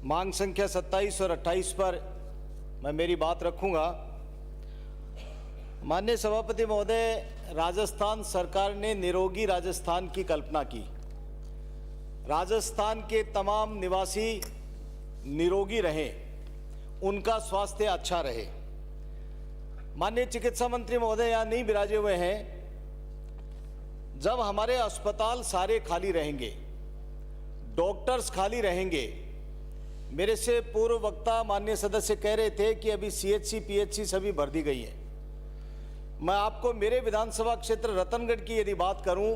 मांग संख्या 27 और 28 पर मैं मेरी बात रखूंगा। माननीय सभापति महोदय, राजस्थान सरकार ने निरोगी राजस्थान की कल्पना की। राजस्थान के तमाम निवासी निरोगी रहें, उनका स्वास्थ्य अच्छा रहे। माननीय चिकित्सा मंत्री महोदय यहाँ नहीं विराजे हुए हैं। जब हमारे अस्पताल सारे खाली रहेंगे, डॉक्टर्स खाली रहेंगे, मेरे से पूर्व वक्ता माननीय सदस्य कह रहे थे कि अभी सीएचसी पीएचसी सभी भर दी गई है। मैं आपको मेरे विधानसभा क्षेत्र रतनगढ़ की यदि बात करूं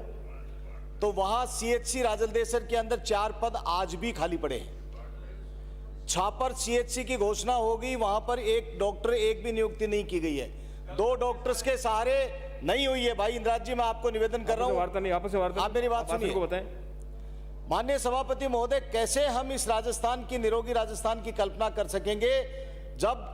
तो वहां सीएचसी राजलदेसर के अंदर 4 पद आज भी खाली पड़े हैं। छापर सीएचसी की घोषणा होगी, वहां पर एक डॉक्टर एक भी नियुक्ति नहीं की गई है। 2 डॉक्टर्स के सहारे नहीं हुई है। भाई इंद्राज जी, मैं आपको निवेदन कर रहा हूं, आप मेरी बात सुनिए। माननीय सभापति महोदय, कैसे हम इस राजस्थान की निरोगी राजस्थान की कल्पना कर सकेंगे जब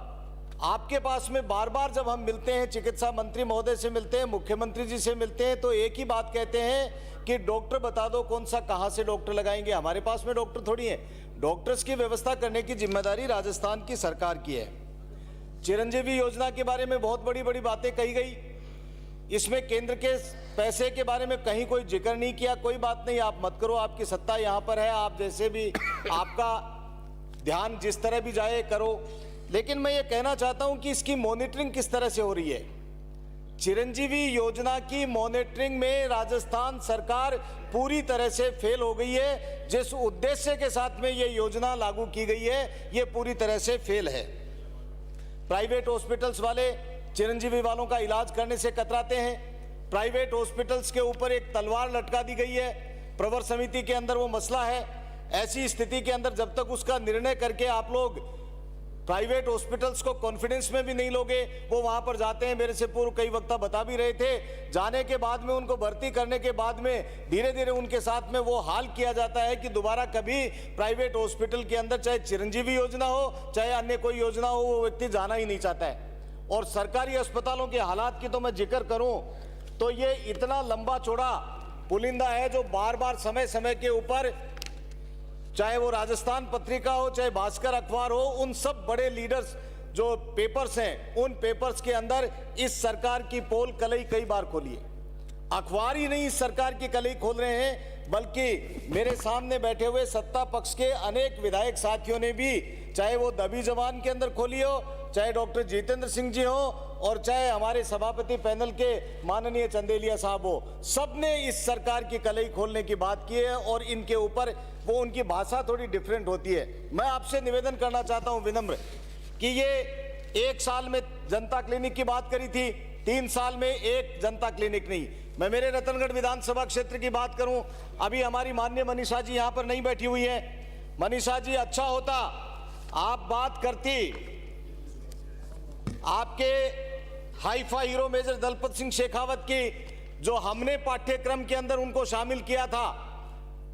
आपके पास में बार बार जब हम मिलते हैं, चिकित्सा मंत्री महोदय से मिलते हैं, मुख्यमंत्री जी से मिलते हैं, तो एक ही बात कहते हैं कि डॉक्टर बता दो कौन सा, कहां से डॉक्टर लगाएंगे। हमारे पास में डॉक्टर थोड़ी है। डॉक्टर्स की व्यवस्था करने की जिम्मेदारी राजस्थान की सरकार की है। चिरंजीवी योजना के बारे में बहुत बड़ी बड़ी बातें कही गई। इसमें केंद्र के पैसे के बारे में कहीं कोई जिक्र नहीं किया। कोई बात नहीं, आप मत करो, आपकी सत्ता यहां पर है, आप जैसे भी आपका ध्यान जिस तरह भी जाए करो। लेकिन मैं ये कहना चाहता हूं कि इसकी मॉनिटरिंग किस तरह से हो रही है। चिरंजीवी योजना की मॉनिटरिंग में राजस्थान सरकार पूरी तरह से फेल हो गई है। जिस उद्देश्य के साथ में ये योजना लागू की गई है, ये पूरी तरह से फेल है। प्राइवेट हॉस्पिटल्स वाले चिरंजीवी वालों का इलाज करने से कतराते हैं। प्राइवेट हॉस्पिटल्स के ऊपर एक तलवार लटका दी गई है। प्रवर समिति के अंदर वो मसला है। ऐसी स्थिति के अंदर जब तक उसका निर्णय करके आप लोग प्राइवेट हॉस्पिटल्स को कॉन्फिडेंस में भी नहीं लोगे, वो वहां पर जाते हैं। मेरे से पूर्व कई वक्ता बता भी रहे थे, जाने के बाद में उनको भर्ती करने के बाद में धीरे धीरे उनके साथ में वो हाल किया जाता है कि दोबारा कभी प्राइवेट हॉस्पिटल के अंदर चाहे चिरंजीवी योजना हो चाहे अन्य कोई योजना हो, वो व्यक्ति जाना ही नहीं चाहता है। और सरकारी अस्पतालों के हालात की तो मैं जिक्र करूं तो ये इतना लंबा चौड़ा पुलिंदा है जो बार बार समय समय के ऊपर, चाहे वो राजस्थान पत्रिका हो चाहे भास्कर अखबार हो, उन सब बड़े लीडर्स जो पेपर्स हैं, उन पेपर्स के अंदर इस सरकार की पोल कलई कई बार खोली है। अखबार ही नहीं इस सरकार की कलई खोल रहे हैं, बल्कि मेरे सामने बैठे हुए सत्ता पक्ष के अनेक विधायक साथियों ने भी, चाहे वो दबी जबान के अंदर खोली हो, चाहे डॉक्टर जितेंद्र सिंह जी हो और चाहे हमारे सभापति पैनल के माननीय चंदेलिया साहब हो, सबने इस सरकार की कलई खोलने की बात की है। और इनके ऊपर वो उनकी भाषा थोड़ी डिफरेंट होती है। मैं आपसे निवेदन करना चाहता हूं विनम्र कि ये 1 साल में जनता क्लिनिक की बात करी थी, 3 साल में एक जनता क्लिनिक नहीं। मैं मेरे रतनगढ़ विधानसभा क्षेत्र की बात करूं, अभी हमारी माननीय मनीषा जी यहां पर नहीं बैठी हुई है। मनीषा जी, अच्छा होता आप बात करती, आपके Haifa hero Major Dalpat Singh Shekhawat की, जो हमने पाठ्यक्रम के अंदर उनको शामिल किया था,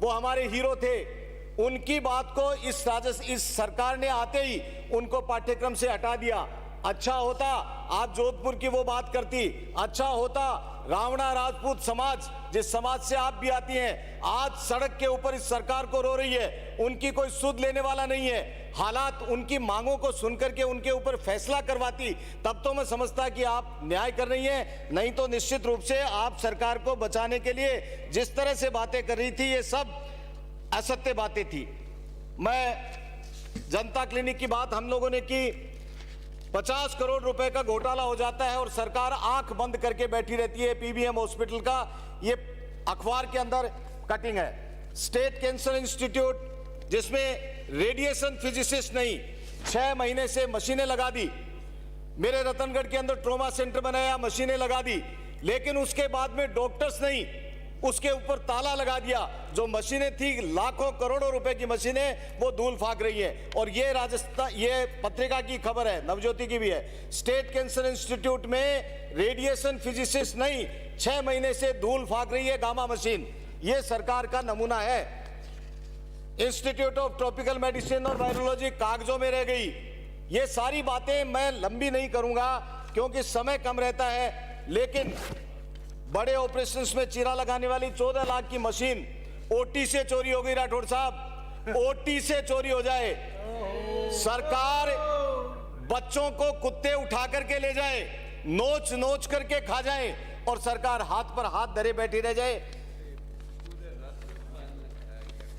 वो हमारे हीरो थे। उनकी बात को इस सरकार ने आते ही उनको पाठ्यक्रम से हटा दिया। अच्छा होता आप जोधपुर की वो बात करती। अच्छा होता रावणा राजपूत समाज, जिस समाज से आप भी आती हैं, आज सड़क के ऊपर इस सरकार को रो रही है। उनकी कोई सुध लेने वाला नहीं है। हालात उनकी मांगों को सुनकर के उनके ऊपर फैसला करवाती, तब तो मैं समझता कि आप न्याय कर रही हैं। नहीं तो निश्चित रूप से आप सरकार को बचाने के लिए जिस तरह से बातें कर रही थी, ये सब असत्य बातें थी। मैं जनता क्लिनिक की बात हम लोगों ने की, 50 करोड़ रुपए का घोटाला हो जाता है और सरकार आंख बंद करके बैठी रहती है। पीबीएम हॉस्पिटल का ये अखबार के अंदर कटिंग है। स्टेट कैंसर इंस्टीट्यूट, जिसमें रेडिएशन फिजिसिस्ट नहीं, 6 महीने से मशीनें लगा दी। मेरे रतनगढ़ के अंदर ट्रोमा सेंटर बनाया, मशीनें लगा दी, लेकिन उसके बाद में डॉक्टर्स नहीं, उसके ऊपर ताला लगा दिया। जो मशीनें थी, लाखों करोड़ों रुपए की मशीनें, वो धूल फाक रही है। और ये राजस्थान, ये पत्रिका की खबर है, नवज्योति की भी है। स्टेट कैंसर इंस्टीट्यूट में रेडिएशन फिजिसिस्ट नहीं, 6 महीने से धूल फाक रही है गामा मशीन। ये सरकार का नमूना है। इंस्टीट्यूट ऑफ ट्रॉपिकल मेडिसिन और वायरोलॉजी कागजों में रह गई। ये सारी बातें मैं लंबी नहीं करूंगा क्योंकि समय कम रहता है, लेकिन बड़े ऑपरेशंस में चीरा लगाने वाली 14 लाख की मशीन ओटी से चोरी हो गई राठौड़ साहब। ओटी से चोरी हो जाए, सरकार बच्चों को कुत्ते उठा करके ले जाए, नोच नोच करके खा जाए और सरकार हाथ पर हाथ धरे बैठी रह जाए।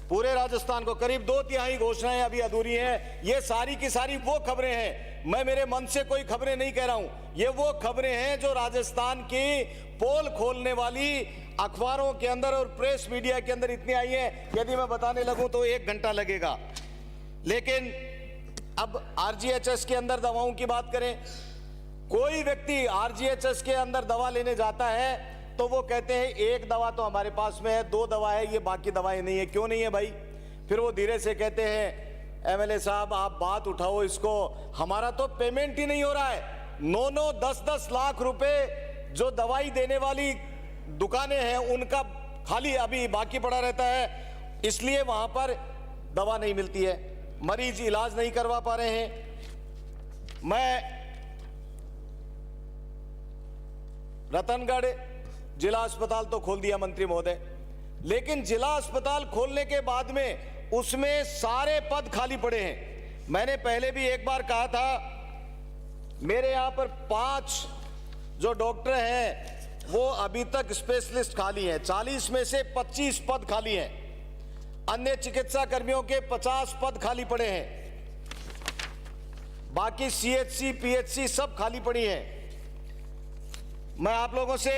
पूरे राजस्थान को करीब 2/3 घोषणाएं अभी अधूरी हैं। ये सारी की सारी वो खबरें हैं, मैं मेरे मन से कोई खबरें नहीं कह रहा हूं, ये वो खबरें हैं जो राजस्थान की पोल खोलने वाली अखबारों के अंदर और प्रेस मीडिया के अंदर इतनी आई है, यदि मैं बताने लगूं तो 1 घंटा लगेगा। लेकिन अब आरजीएचएस के अंदर दवाओं की बात करें, कोई व्यक्ति आरजीएचएस के अंदर दवा लेने जाता है तो वो कहते हैं 1 दवा तो हमारे पास में है, 2 दवा है, ये बाकी दवाएं नहीं है। क्यों नहीं है भाई? फिर वो धीरे से कहते हैं एमएलए साहब आप बात उठाओ इसको, हमारा तो पेमेंट ही नहीं हो रहा है। 9-9, 10-10 लाख रुपए जो दवाई देने वाली दुकानें हैं उनका खाली अभी बाकी पड़ा रहता है, इसलिए वहां पर दवा नहीं मिलती है, मरीज इलाज नहीं करवा पा रहे हैं। मैं रतनगढ़ जिला अस्पताल तो खोल दिया मंत्री महोदय, लेकिन जिला अस्पताल खोलने के बाद में उसमें सारे पद खाली पड़े हैं। मैंने पहले भी एक बार कहा था, मेरे यहां पर 5 जो डॉक्टर हैं वो अभी तक स्पेशलिस्ट खाली हैं, 40 में से 25 पद खाली हैं, अन्य चिकित्सा कर्मियों के 50 पद खाली पड़े हैं, बाकी सीएचसी पीएचसी सब खाली पड़ी हैं। मैं आप लोगों से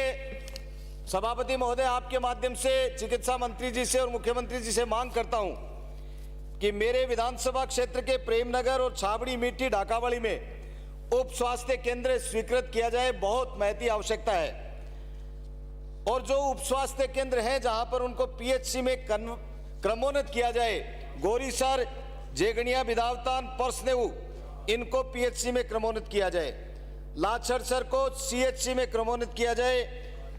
सभापति महोदय आपके माध्यम से चिकित्सा मंत्री जी से और मुख्यमंत्री जी से मांग करता हूं कि मेरे विधानसभा क्षेत्र के प्रेमनगर और छाबड़ी मिट्टी ढाकावाड़ी में उप स्वास्थ्य केंद्र स्वीकृत किया जाए, बहुत महती आवश्यकता है। और जो उप स्वास्थ्य केंद्र हैं जहां पर उनको पीएचसी में क्रमोन्नत किया जाए, गोरीसर, जेगनिया, विधावतान, परसनेऊ, इनको पीएचसी में क्रमोन्नत किया जाए, लाछड़सर को सीएचसी में क्रमोन्नत किया जाए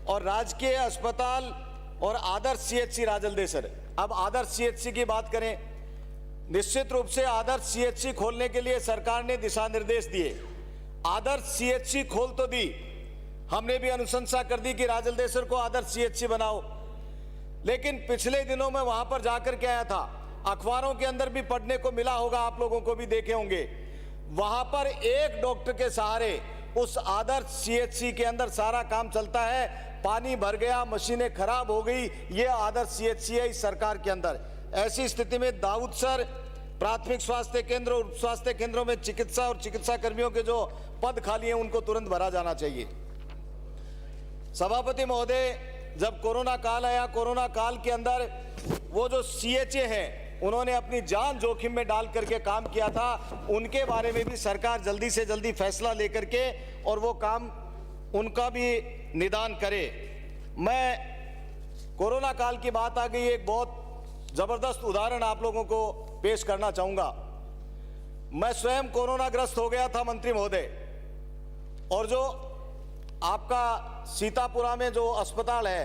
और राजकीय अस्पताल और आदर्श सीएचसी राजलदेसर। अब आदर्श सीएचसी की बात करें, निश्चित रूप से आदर्श सीएचसी खोलने के लिए सरकार ने दिशा निर्देश दिए, आदर्श सीएचसी खोल तो दी, हमने भी अनुशंसा कर दी कि राजलदेसर को आदर्श सीएचसी बनाओ, लेकिन पिछले दिनों में वहां पर जाकर के आया था, अखबारों के अंदर भी पढ़ने को मिला होगा, आप लोगों को भी देखे होंगे, वहां पर एक डॉक्टर के सहारे उस आदर्श सीएचसी के अंदर सारा काम चलता है। पानी भर गया, मशीनें खराब हो गई, ये आदर्श सीएचसी है इस सरकार के अंदर। ऐसी स्थिति में दाऊदसर प्राथमिक स्वास्थ्य केंद्र और उप स्वास्थ्य केंद्रों में चिकित्सा और चिकित्सा कर्मियों के जो पद खाली हैं उनको तुरंत भरा जाना चाहिए। सभापति महोदय, जब कोरोना काल आया, कोरोना काल के अंदर वो जो सीएचए हैं उन्होंने अपनी जान जोखिम में डाल करके काम किया था, उनके बारे में भी सरकार जल्दी से जल्दी फैसला लेकर के और वो काम उनका भी निदान करे। मैं कोरोना काल की बात आ गई, एक बहुत जबरदस्त उदाहरण आप लोगों को पेश करना चाहूंगा। मैं स्वयं कोरोना ग्रस्त हो गया था मंत्री महोदय, और जो आपका सीतापुरा में जो अस्पताल है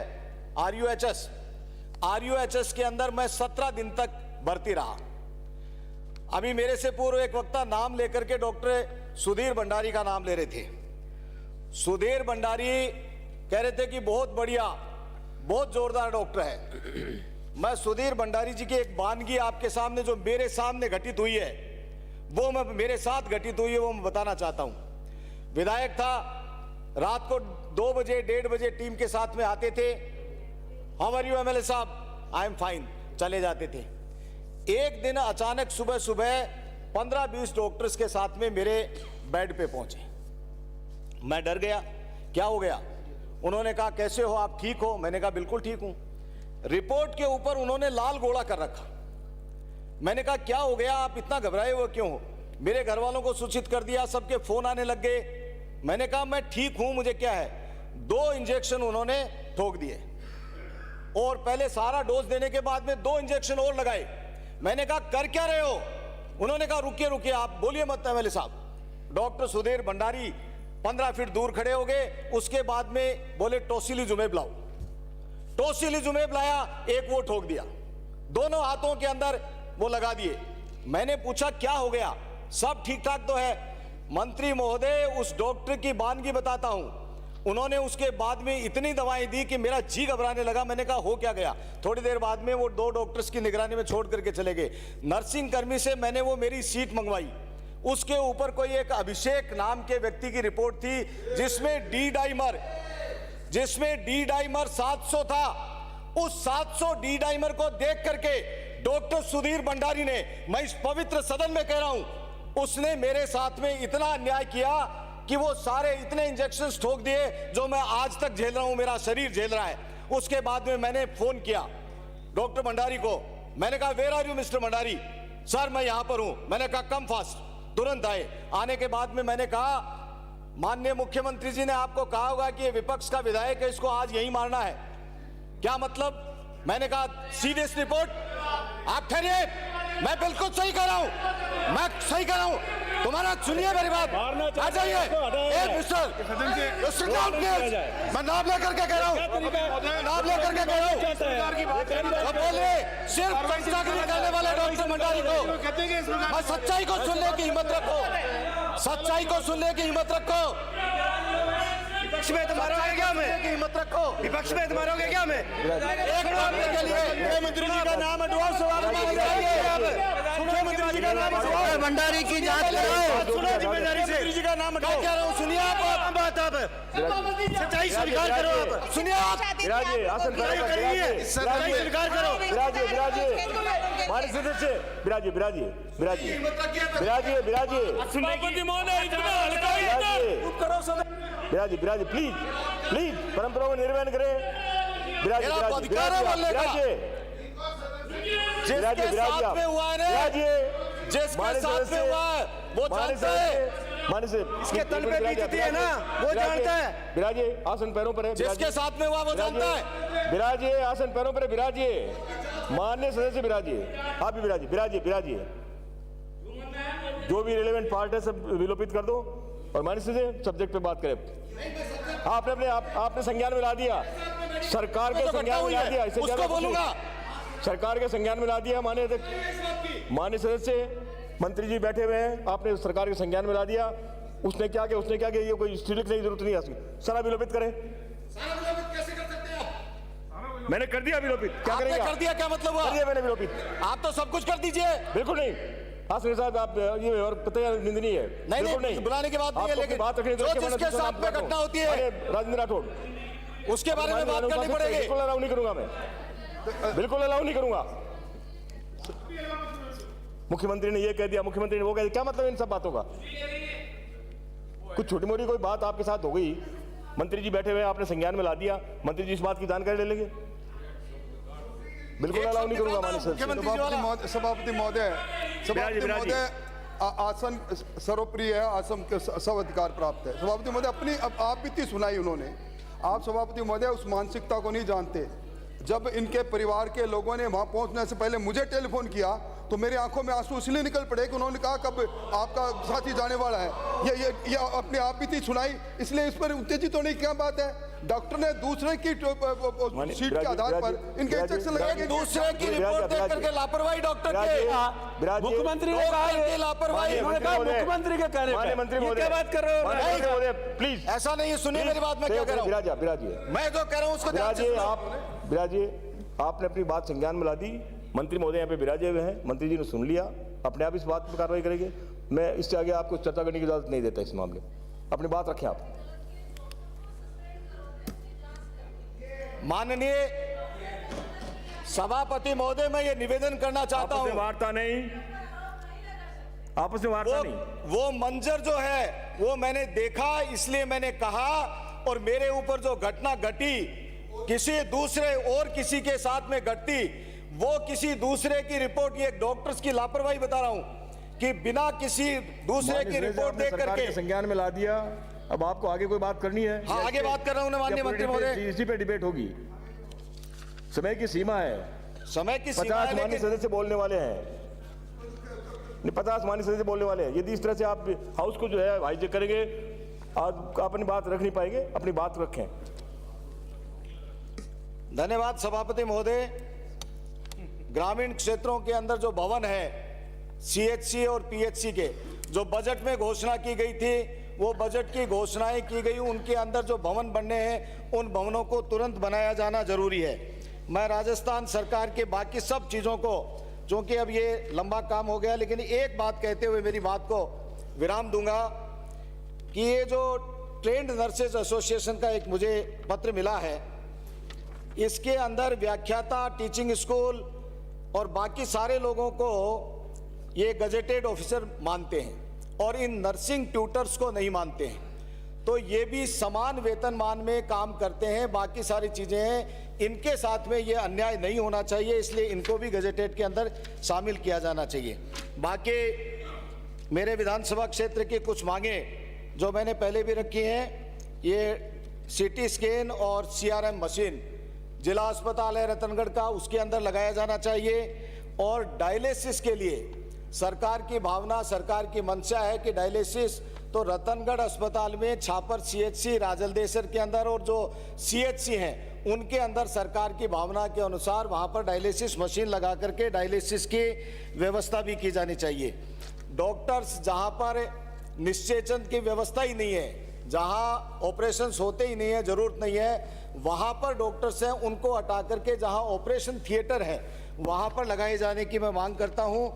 आरयूएचएस के अंदर मैं 17 दिन तक भर्ती रहा। अभी मेरे से पूर्व एक वक्ता नाम लेकर के डॉक्टर सुधीर भंडारी का नाम ले रहे थे। सुधीर भंडारी कह रहे थे कि बहुत बढ़िया, बहुत जोरदार डॉक्टर है। मैं सुधीर भंडारी जी की एक वानगी आपके सामने जो मेरे सामने घटित हुई है, वो मैं मेरे साथ घटित हुई है, वो मैं बताना चाहता हूं। विधायक था, रात को 2 बजे 1:30 बजे टीम के साथ में आते थे, हाउ आर यू एमएलए साहब, आई एम फाइन, चले जाते थे। एक दिन अचानक सुबह सुबह 15-20 डॉक्टर्स के साथ में मेरे बेड पे पहुंचे। मैं डर गया, क्या हो गया? उन्होंने कहा कैसे हो आप, ठीक हो? मैंने कहा बिल्कुल ठीक हूं। रिपोर्ट के ऊपर उन्होंने लाल गोला कर रखा। मैंने कहा क्या हो गया, आप इतना घबराए हुए क्यों हो? मेरे घर वालों को सूचित कर दिया, सबके फोन आने लग गए। मैंने कहा मैं ठीक हूं, मुझे क्या है। 2 इंजेक्शन उन्होंने ठोक दिए और पहले सारा डोज देने के बाद में 2 इंजेक्शन और लगाए। मैंने कहा कर क्या रहे हो? उन्होंने कहा रुकिए रुकिए, आप बोलिए मत एमएलए साहब। डॉक्टर सुधीर भंडारी 15 फीट दूर खड़े हो गए। उसके बाद में बोले टोसिलीजुमेब लाओ। टोसिलीजुमेब लाया, एक वो ठोक दिया, दोनों हाथों के अंदर वो लगा दिए। मैंने पूछा क्या हो गया, सब ठीक ठाक तो है? मंत्री महोदय, उस डॉक्टर की वानगी बताता हूं, उन्होंने उसके बाद में इतनी दवाएं दी कि मेरा जी घबराने लगा। मैंने कहा हो क्या गया। थोड़ी देर बाद में वो 2 डॉक्टर्स की निगरानी में छोड़ करके चले गए। नर्सिंग कर्मी से मैंने वो मेरी सीट मंगवाई, उसके ऊपर कोई एक अभिषेक नाम के व्यक्ति की रिपोर्ट थी जिसमें डी डाइमर 700 था। उस 700 डी डाइमर को देख करके डॉक्टर सुधीर भंडारी ने, मैं इस पवित्र सदन में कह रहा हूं, उसने मेरे साथ में इतना अन्याय किया कि वो सारे इतने इंजेक्शंस ठोक दिए जो मैं आज तक झेल रहा हूं, मेरा शरीर झेल रहा है। उसके बाद में मैंने फोन किया डॉक्टर भंडारी को, मैंने कहा where are you mister Bhandari? Sir मैं यहां पर हूं। मैंने कहा कम फास्ट। तुरंत आए। आने के बाद में मैंने कहा माननीय मुख्यमंत्री जी ने आपको कहा होगा कि ये विपक्ष का विधायक है, इसको आज यही मारना है। क्या मतलब? मैंने कहा सीरियस रिपोर्ट। आप ठहरिए, मैं बिल्कुल सही कर रहा हूं, मैं सही कर रहा हूं। तुम्हारा सुनिए मेरी बात, आ जाइए। मिस्टर मैं नाम लेकर के कह रहा हूं, नाम लेकर के कह रहा हूं। अब बोलिए, सिर्फ चर्चा के लिए कहने वाले डॉक्टर भंडारी को, मैं सच्चाई को सुनने की हिम्मत रखो, सच्चाई को सुनने की हिम्मत रखो। विपक्ष में तुम्हारोगे क्या? मैं हिम्मत रखो। विपक्ष में तुम्हारोगे क्या? मैं एक मामले के लिए मुख्यमंत्री जी का नाम हटवाओ, सवाल मुख्यमंत्री जी का नाम हटवाओ, भंडारी की जांच कराओ। सुनो जिम्मेदारी से, जी का नाम हटाओ। क्या कह रहा हूँ सुनिए आप, बात आप सच्चाई स्वीकार करो। आप सुनिए आप, विराजिए, आसन करिए, सच्चाई स्वीकार करो। विराजिए, विराजिए, हमारे सदस्य विराजिए, विराजिए, विराजिए, विराजिए, विराजिए, सभापति महोदय इतना हल्का करो सदन। विराजिए, विराजिए, प्लीज, प्लीज परंपराओं का निर्वहन करें। विराजिए, मेरा विराजिए, अधिकार है बोलने का। विराजिए, जिसके साथ में हुआ है ना, विराजिए, जिसके साथ में हुआ है वो जानता है। माने से इसके तल पे बीतती है ना, वो जानता है। विराजिए, आसन पैरों पर है। जिसके साथ में हुआ वो जानता है। विराजिए, आसन पैरों पर है, विराजिए, माननीय सदस्य विराजिए, आप भी विराजिए, विराजिए, विराजिए। जो भी रिलेवेंट पार्ट है सब विलोपित कर दो और माननीय सदस्य सब्जेक्ट पे बात करें। आपने संज्ञान में ला दिया, सरकार के संज्ञान में ला दिया, इससे उसको बोलूंगा, सरकार के संज्ञान में ला दिया। माननीय सदस्य मंत्री जी बैठे हुए हैं, आपने सरकार के संज्ञान में ला दिया। उसने क्या किया, उसने क्या किया, ये कोई स्टील की जरूरत नहीं है। सारा विलोपित करें। मैंने कर दिया विलोपित, क्या आपने करेंगे? कर दिया, क्या मतलब हुआ? कर दिया मैंने विलोपित। आप तो सब कुछ कर दीजिए। बिल्कुल नहीं, हाँ सुनील साहब, आप ये और पता है निंदनीय है। बिल्कुल नहीं, बुलाने की बात नहीं है, आपको लेकिन बात रखनी जो जिसके साथ में घटना होती है राजेंद्र राठौड़, उसके बारे में बात करनी पड़ेगी। बिल्कुल अलाउ नहीं करूंगा मैं, बिल्कुल अलाउ नहीं करूंगा। मुख्यमंत्री ने ये कह दिया, मुख्यमंत्री ने वो कह दिया, क्या मतलब इन सब बातों का? कुछ छोटी मोटी कोई बात आपके साथ हो गई, मंत्री जी बैठे हुए, आपने संज्ञान में ला दिया, मंत्री जी इस बात की जानकारी ले लेंगे। बिल्कुल अलाउ नहीं करूंगा। माननीय सभापति महोदय, आसन सर्वप्रिय है, आसन के सब अधिकार प्राप्त है। सभापति महोदय अपनी आप बीती सुनाई उन्होंने। आप सभापति महोदय उस मानसिकता को नहीं जानते। जब इनके परिवार के लोगों ने वहां पहुंचने से पहले मुझे टेलीफोन किया तो मेरी आंखों में आंसू इसलिए निकल पड़े कि उन्होंने कहा कब आपका साथी जाने वाला है। ये अपने आप बीती सुनाई, इसलिए इस पर उत्तेजित होने की क्या बात है? डॉक्टर ने दूसरे की शीट के आधार पर इनके इंजेक्शन लगाए। दूसरे की रिपोर्ट देख करके लापरवाही डॉक्टर के, मुख्यमंत्री ने कहा लापरवाही, मुख्यमंत्री के कहने पे मंत्री ये क्या बात कर रहे हो? प्लीज, ऐसा नहीं है। सुनिए मेरी बात, मैं क्या कह रहा हूँ, विराजिए, मैं जो कह रहा हूँ उसको ध्यान से विराजिए, सुनो। आप विराजिए, आपने अपनी बात संज्ञान में ला दी। मंत्री महोदय यहाँ पे विराजे हुए हैं, मंत्री जी ने सुन लिया, अपने आप इस बात पर कार्रवाई करेंगे। मैं इससे आगे आपको चर्चा करने की इजाजत नहीं देता इस मामले में। अपनी बात रखें आप। माननीय सभापति महोदय, मैं ये निवेदन करना चाहता हूँ, वार्ता नहीं, आपस में वार्ता नहीं। वो मंजर जो है वो मैंने देखा, इसलिए मैंने कहा। और मेरे ऊपर जो घटना घटी किसी दूसरे और किसी के साथ में घटती, वो किसी दूसरे की रिपोर्ट, ये डॉक्टर्स की लापरवाही बता रहा हूं कि बिना किसी दूसरे की रिपोर्ट देख करके संज्ञान में ला दिया। अब आपको आगे कोई बात करनी है? हाँ, आगे बात कर रहा हूं ना माननीय मंत्री महोदय। इसी पे डिबेट होगी। समय की सीमा है, समय की सीमा 50 है, माननीय लेकिन सदस्य बोलने वाले हैं, 50 माननीय सदस्य बोलने वाले हैं। यदि इस तरह से आप हाउस को जो है हाईजेक करेंगे, आज अपनी बात रख नहीं पाएंगे। अपनी बात रखें। धन्यवाद सभापति महोदय। ग्रामीण क्षेत्रों के अंदर जो भवन है, CHC और PHC के, जो बजट में घोषणा की गई थी, वो बजट की घोषणाएं की गई उनके अंदर जो भवन बनने हैं उन भवनों को तुरंत बनाया जाना जरूरी है। मैं राजस्थान सरकार के बाकी सब चीज़ों को, चूँकि अब ये लंबा काम हो गया, लेकिन एक बात कहते हुए मेरी बात को विराम दूंगा कि ये जो ट्रेंड नर्सेज एसोसिएशन का एक मुझे पत्र मिला है, इसके अंदर व्याख्याता, टीचिंग स्कूल और बाकी सारे लोगों को ये गजेटेड ऑफिसर मानते हैं और इन नर्सिंग ट्यूटर्स को नहीं मानते हैं। तो ये भी समान वेतनमान में काम करते हैं, बाकी सारी चीज़ें हैं, इनके साथ में ये अन्याय नहीं होना चाहिए, इसलिए इनको भी गजेटेड के अंदर शामिल किया जाना चाहिए। बाकी मेरे विधानसभा क्षेत्र की कुछ मांगे जो मैंने पहले भी रखी हैं, ये सीटी स्कैन और सीआरएम मशीन जिला अस्पताल है रतनगढ़ का, उसके अंदर लगाया जाना चाहिए। और डायलिसिस के लिए सरकार की भावना, सरकार की मंशा है कि डायलिसिस तो रतनगढ़ अस्पताल में, छापर सीएचसी, राजलदेसर के अंदर और जो सीएचसी हैं उनके अंदर सरकार की भावना के अनुसार वहाँ पर डायलिसिस मशीन लगा करके डायलिसिस की व्यवस्था भी की जानी चाहिए। डॉक्टर्स जहाँ पर निश्चेचन की व्यवस्था ही नहीं है, जहाँ ऑपरेशंस होते ही नहीं है, ज़रूरत नहीं है, वहाँ पर डॉक्टर्स हैं उनको हटा करके जहाँ ऑपरेशन थिएटर है वहाँ पर लगाए जाने की मैं मांग करता हूँ।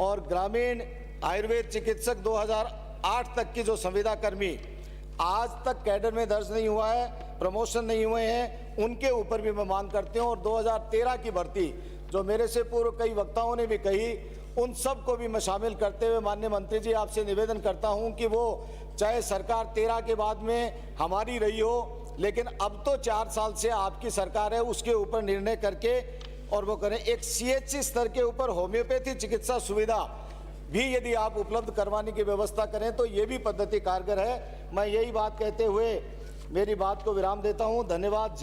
और ग्रामीण आयुर्वेद चिकित्सक 2008 तक की जो संविदा कर्मी आज तक कैडर में दर्ज नहीं हुआ है, प्रमोशन नहीं हुए हैं, उनके ऊपर भी मैं मांग करती हूँ। और 2013 की भर्ती जो मेरे से पूर्व कई वक्ताओं ने भी कही, उन सब को भी मैं शामिल करते हुए माननीय मंत्री जी आपसे निवेदन करता हूं कि वो चाहे सरकार 13 के बाद में हमारी रही हो, लेकिन अब तो 4 साल से आपकी सरकार है, उसके ऊपर निर्णय करके और वो करें। एक सीएचसी स्तर के ऊपर होम्योपैथी चिकित्सा सुविधा भी यदि आप उपलब्ध करवाने की व्यवस्था करें तो ये भी पद्धति कारगर है। मैं यही बात कहते हुए मेरी बात को विराम देता हूं। धन्यवाद।